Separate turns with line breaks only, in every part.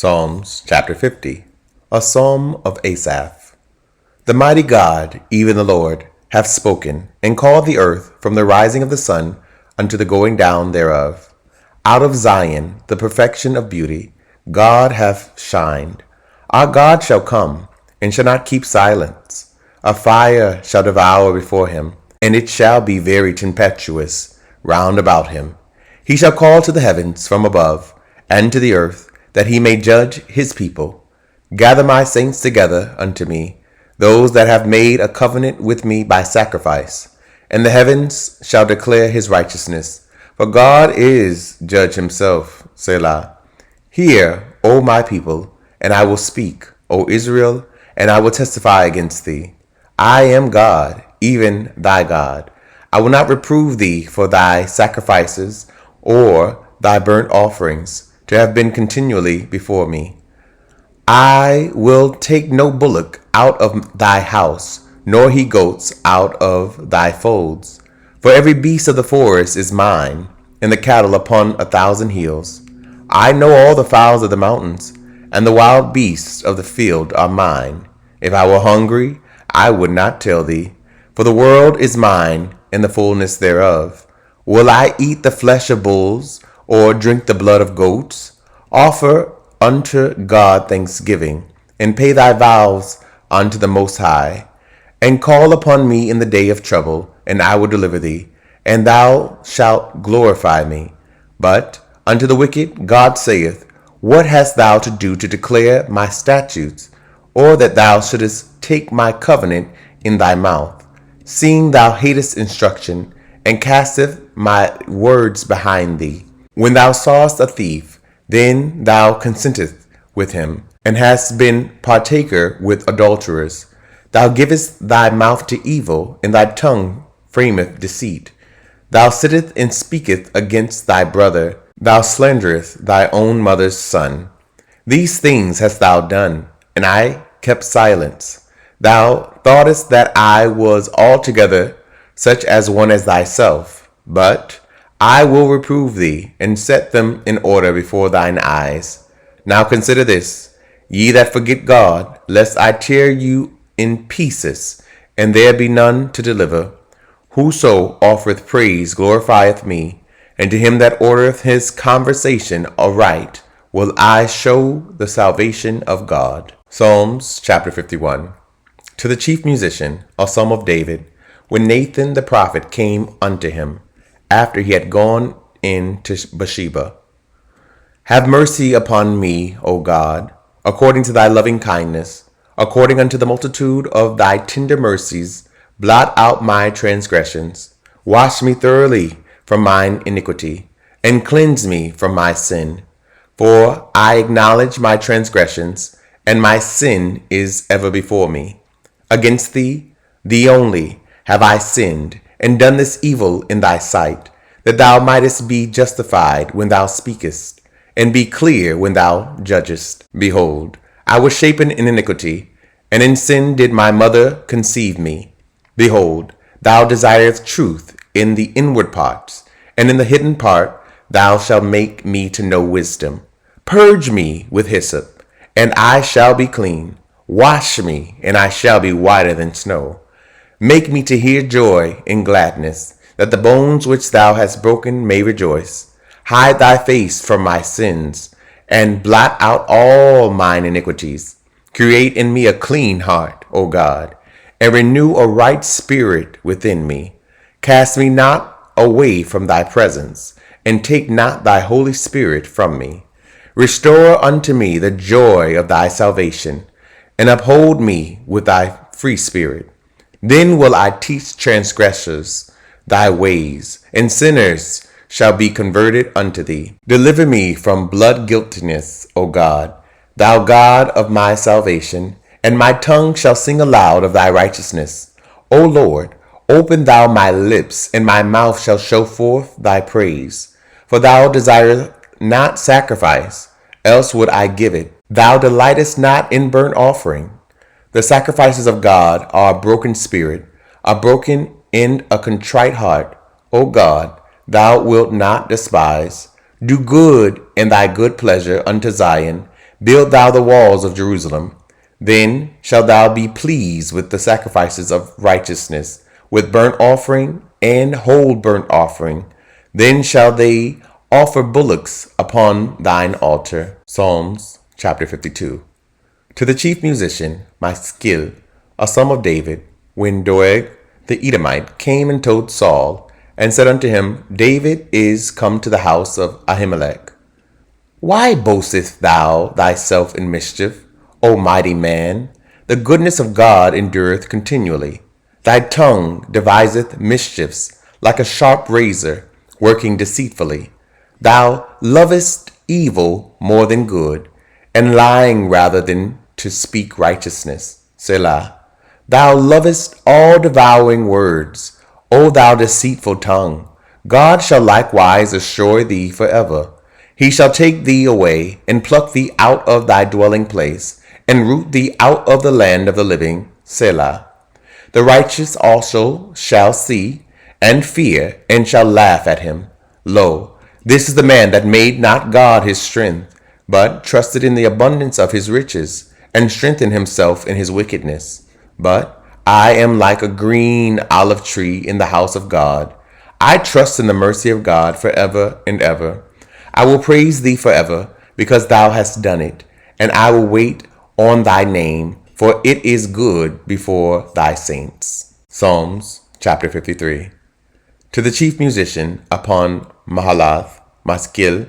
Psalms chapter 50, a psalm of Asaph. The mighty God, even the Lord, hath spoken, and called the earth from the rising of the sun unto the going down thereof. Out of Zion, the perfection of beauty, God hath shined. Our God shall come, and shall not keep silence. A fire shall devour before him, and it shall be very tempestuous round about him. He shall call to the heavens from above, and to the earth, that he may judge his people. Gather my saints together unto me, those that have made a covenant with me by sacrifice. And the heavens shall declare his righteousness. For God is judge himself. Selah. Hear, O my people, and I will speak, O Israel, and I will testify against thee. I am God, even thy God. I will not reprove thee for thy sacrifices or thy burnt offerings, to have been continually before me. I will take no bullock out of thy house, nor he goats out of thy folds. For every beast of the forest is mine, and the cattle upon 1,000 hills. I know all the fowls of the mountains, and the wild beasts of the field are mine. If I were hungry, I would not tell thee, for the world is mine, and the fullness thereof. Will I eat the flesh of bulls, or drink the blood of goats? Offer unto God thanksgiving, and pay thy vows unto the Most High. And call upon me in the day of trouble, and I will deliver thee, and thou shalt glorify me. But unto the wicked God saith, What hast thou to do to declare my statutes, or that thou shouldest take my covenant in thy mouth, seeing thou hatest instruction, and casteth my words behind thee? When thou sawest a thief, then thou consentest with him, and hast been partaker with adulterers. Thou givest thy mouth to evil, and thy tongue frameth deceit. Thou sittest and speakest against thy brother. Thou slanderest thy own mother's son. These things hast thou done, and I kept silence. Thou thoughtest that I was altogether such as one as thyself, but I will reprove thee, and set them in order before thine eyes. Now consider this, ye that forget God, lest I tear you in pieces, and there be none to deliver. Whoso offereth praise glorifieth me, and to him that ordereth his conversation aright will I show the salvation of God. Psalms chapter 51. To the chief musician, a psalm of David, when Nathan the prophet came unto him, after he had gone in to Bathsheba. Have mercy upon me, O God, according to thy loving kindness, according unto the multitude of thy tender mercies. Blot out my transgressions. Wash me thoroughly from mine iniquity, and cleanse me from my sin. For I acknowledge my transgressions, and my sin is ever before me. Against thee, thee only, have I sinned, and done this evil in thy sight, that thou mightest be justified when thou speakest, and be clear when thou judgest. Behold, I was shapen in iniquity, and in sin did my mother conceive me. Behold, thou desirest truth in the inward parts, and in the hidden part thou shalt make me to know wisdom. Purge me with hyssop, and I shall be clean. Wash me, and I shall be whiter than snow. Make me to hear joy and gladness, that the bones which thou hast broken may rejoice. Hide thy face from my sins, and blot out all mine iniquities. Create in me a clean heart, O God, and renew a right spirit within me. Cast me not away from thy presence, and take not thy Holy Spirit from me. Restore unto me the joy of thy salvation, and uphold me with thy free spirit. Then will I teach transgressors thy ways, and sinners shall be converted unto thee. Deliver me from blood guiltiness, O God, thou God of my salvation, and my tongue shall sing aloud of thy righteousness. O Lord, open thou my lips, and my mouth shall show forth thy praise. For thou desirest not sacrifice, else would I give it. Thou delightest not in burnt offering. The sacrifices of God are a broken spirit, a broken and a contrite heart. O God, thou wilt not despise. Do good in thy good pleasure unto Zion. build thou the walls of Jerusalem. Then shalt thou be pleased with the sacrifices of righteousness, with burnt offering and whole burnt offering. Then shall they offer bullocks upon thine altar. Psalms chapter 52. To the chief musician, Maskil, a son of David, when Doeg the Edomite came and told Saul, and said unto him, David is come to the house of Ahimelech. Why boastest thou thyself in mischief, O mighty man? The goodness of God endureth continually. Thy tongue deviseth mischiefs like a sharp razor, working deceitfully. Thou lovest evil more than good, and lying rather than to speak righteousness. Selah. Thou lovest all devouring words, O thou deceitful tongue. God shall likewise destroy thee forever. He shall take thee away, and pluck thee out of thy dwelling place, and root thee out of the land of the living. Selah. The righteous also shall see, and fear, and shall laugh at him. Lo, this is the man that made not God his strength, but trusted in the abundance of his riches, and strengthened himself in his wickedness. But I am like a green olive tree in the house of God. I trust in the mercy of God forever and ever. I will praise thee forever, because thou hast done it, and I will wait on thy name, for it is good before thy saints. Psalms chapter 53. To the chief musician upon Mahalath, Maskil,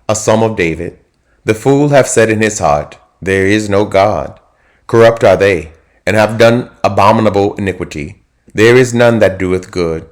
a psalm of David, the fool hath said in his heart, There is no God. Corrupt are they, and have done abominable iniquity. There is none that doeth good.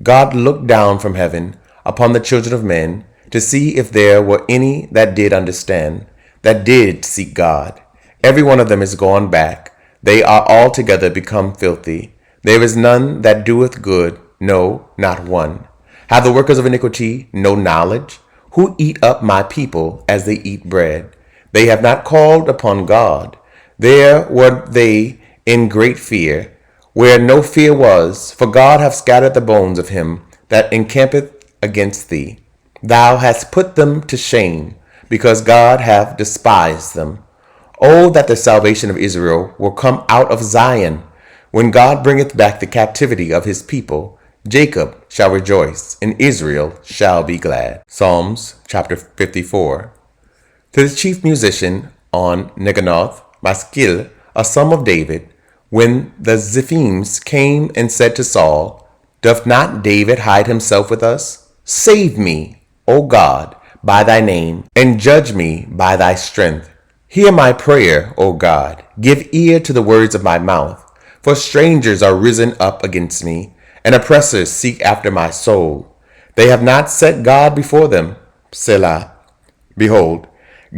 God looked down from heaven upon the children of men, to see if there were any that did understand, that did seek God. Every one of them is gone back. They are altogether become filthy. There is none that doeth good, no, not one. Have the workers of iniquity no knowledge? Who eat up my people as they eat bread? They have not called upon God. There were they in great fear, where no fear was, for God hath scattered the bones of him that encampeth against thee. Thou hast put them to shame, because God hath despised them. Oh, that the salvation of Israel will come out of Zion. When God bringeth back the captivity of his people, Jacob shall rejoice, and Israel shall be glad. Psalms chapter 54. To the chief musician on Neganoth, Maskil, a son of David, when the Ziphims came and said to Saul, Doth not David hide himself with us? Save me, O God, by thy name, and judge me by thy strength. Hear my prayer, O God. Give ear to the words of my mouth. For strangers are risen up against me, and oppressors seek after my soul. They have not set God before them. Selah. Behold,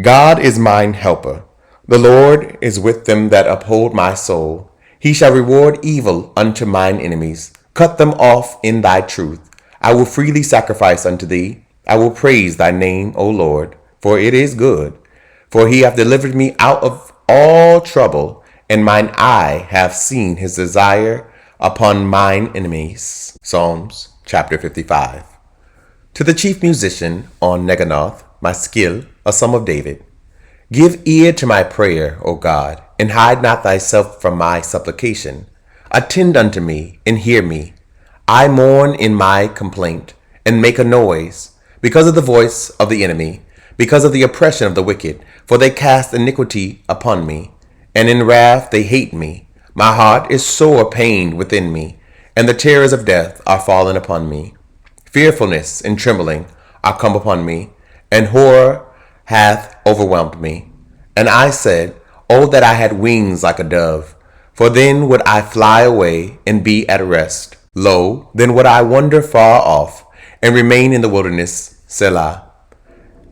God is mine helper. The Lord is with them that uphold my soul. He shall reward evil unto mine enemies. Cut them off in thy truth. I will freely sacrifice unto thee. I will praise thy name, O Lord, for it is good. For he hath delivered me out of all trouble, and mine eye hath seen his desire upon mine enemies. Psalms chapter 55. To the chief musician on Neganoth, Maskil, a son of David, give ear to my prayer, O God, and hide not thyself from my supplication. Attend unto me, and hear me. I mourn in my complaint, and make a noise, because of the voice of the enemy, because of the oppression of the wicked, for they cast iniquity upon me, and in wrath they hate me. My heart is sore pained within me, and the terrors of death are fallen upon me. Fearfulness and trembling are come upon me, and horror hath overwhelmed me. And I said, Oh, that I had wings like a dove, for then would I fly away and be at rest. Lo, then would I wander far off, and remain in the wilderness. Selah.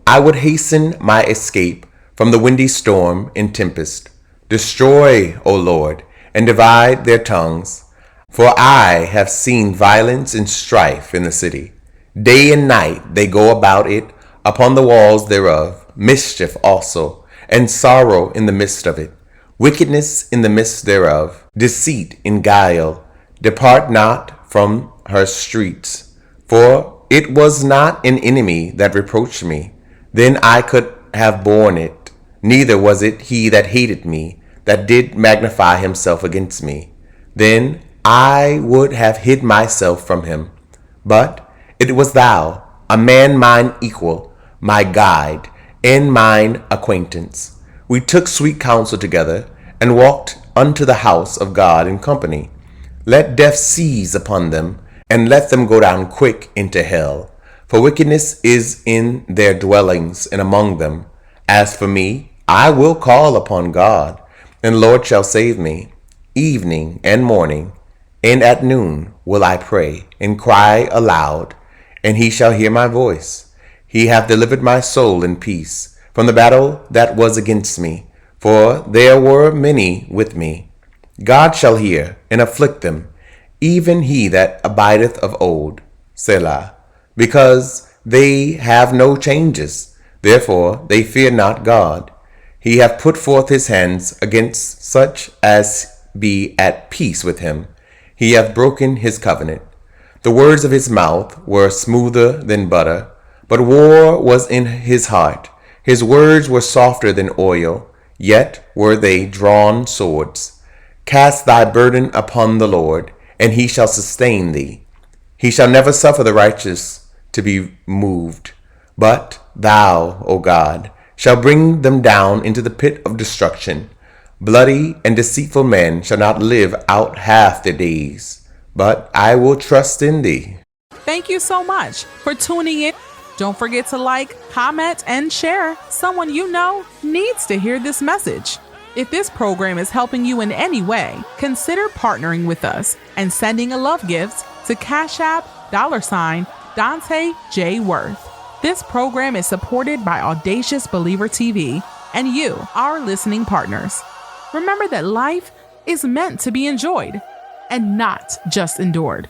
I would hasten my escape from the windy storm and tempest. Destroy, O Lord, and divide their tongues. For I have seen violence and strife in the city. Day and night they go about it upon the walls thereof, mischief also, and sorrow in the midst of it, wickedness in the midst thereof, deceit and guile. Depart not from her streets. For it was not an enemy that reproached me, then I could have borne it. neither was it he that hated me, that did magnify himself against me. Then I would have hid myself from him. But it was thou, a man mine equal, my guide, and mine acquaintance. We took sweet counsel together, and walked unto the house of God in company. Let death seize upon them, and let them go down quick into hell. For wickedness is in their dwellings and among them. As for me, I will call upon God, and the Lord shall save me. Evening and morning, and at noon will I pray, and cry aloud, and he shall hear my voice. He hath delivered my soul in peace from the battle that was against me, for there were many with me. God shall hear and afflict them, even he that abideth of old. Selah. Because they have no changes, therefore they fear not God. He hath put forth his hands against such as be at peace with him. He hath broken his covenant. The words of his mouth were smoother than butter, but war was in his heart. His words were softer than oil, yet were they drawn swords. Cast thy burden upon the Lord, and he shall sustain thee. He shall never suffer the righteous to be moved. But thou, O God, shall bring them down into the pit of destruction. Bloody and deceitful men shall not live out half their days. But I will trust in thee.
Thank you so much for tuning in. Don't forget to like, comment, and share. Someone you know needs to hear this message. If this program is helping you in any way, consider partnering with us and sending a love gift to Cash App $Dante J. Worth. This program is supported by Audacious Believer TV and you, our listening partners. Remember that life is meant to be enjoyed and not just endured.